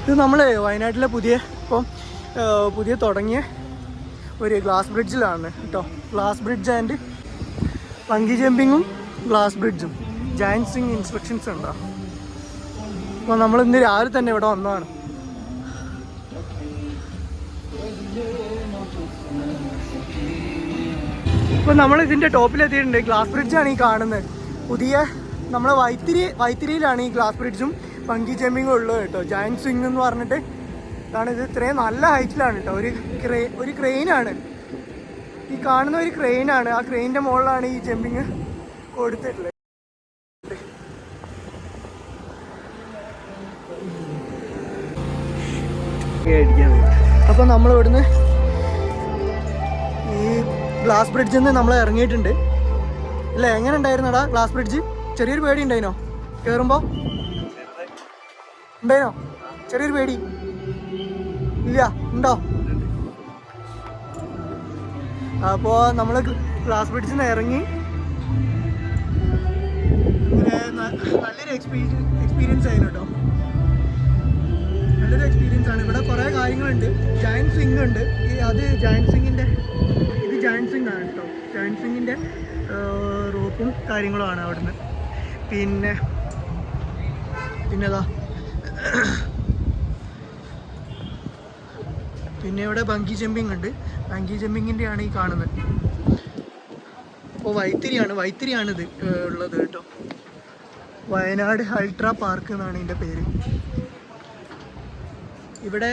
ഇത് നമ്മൾ വയനാട്ടിലെ പുതിയ തുടങ്ങിയ ഒരു ഗ്ലാസ് ബ്രിഡ്ജിലാണ് കേട്ടോ. ഗ്ലാസ് ബ്രിഡ്ജ് ആൻഡ് ബംഗി ജമ്പിങ്ങും ഗ്ലാസ് ബ്രിഡ്ജും ജയന്റ് സ്വിംഗ് ഇൻസ്ട്രക്ഷൻസ് ഉണ്ടോ. അപ്പോൾ നമ്മൾ ഇന്ന് രാവിലെ തന്നെ ഇവിടെ വന്നതാണ്. ഇപ്പോൾ നമ്മൾ ഇതിൻ്റെ ടോപ്പിലെത്തിയിട്ടുണ്ട്. ഗ്ലാസ് ബ്രിഡ്ജാണ് ഈ കാണുന്നത്. നമ്മളെ വൈത്തിരിയിലാണ് ഈ ഗ്ലാസ് ബ്രിഡ്ജും ബംഗി ജമ്പിങ്ങും ഉള്ളത് കേട്ടോ. ജയന്റ് സ്വിംഗ് എന്ന് പറഞ്ഞിട്ട് ഇതാണ്. ഇത് ഇത്രയും നല്ല ഹൈറ്റിലാണ് കേട്ടോ. ഒരു ക്രെയിനാണ് ഈ കാണുന്ന, ഒരു ക്രെയിനാണ്. ആ ക്രെയിനിൻ്റെ മുകളിലാണ് ഈ ജമ്പിങ് കൊടുത്തിട്ടുള്ളത്. അപ്പോൾ നമ്മൾ ഇവിടുന്ന് ഈ ഗ്ലാസ് ബ്രിഡ്ജിൽ നിന്ന് നമ്മൾ ഇറങ്ങിയിട്ടുണ്ട്. ഇല്ല, എങ്ങനെ ഉണ്ടായിരുന്നടാ ഗ്ലാസ് ബ്രിഡ്ജ്? ചെറിയൊരു പേടി ഉണ്ടായിനോ കയറുമ്പോൾ? ഉണ്ടായിനോ ചെറിയൊരു പേടി? ഇല്ല, ഉണ്ടോ? അപ്പോൾ നമ്മൾ ഗ്ലാസ് ബ്രിഡ്ജിൽ നിന്ന് ഇറങ്ങി. നല്ലൊരു എക്സ്പീരിയൻസ് ആയിരുന്നു കേട്ടോ. നല്ലൊരു എക്സ്പീരിയൻസ് ആണ്. ഇവിടെ കുറേ കാര്യങ്ങളുണ്ട്. ജയന്റ് സ്വിംഗ് ഉണ്ട്. ഇത് ജയന്റ് സ്വിംഗ് ആണ് കേട്ടോ. ജയന്റ് സ്വിങ്ങിൻ്റെ റോപ്പും കാര്യങ്ങളുമാണ് അവിടുന്ന്. പിന്നെതാ പിന്നെ ഇവിടെ ബംഗി ജമ്പിങ് ഉണ്ട്. ബംഗി ജമ്പിങ്ങിൻ്റെ ആണ് ഈ കാണുന്നത്. അപ്പോൾ വൈത്തിരിയാണ് ഇത് ഉള്ളത് കേട്ടോ. വയനാട് അൾട്രാ പാർക്ക് എന്നാണ് ഇതിൻ്റെ പേര്. ഇവിടെ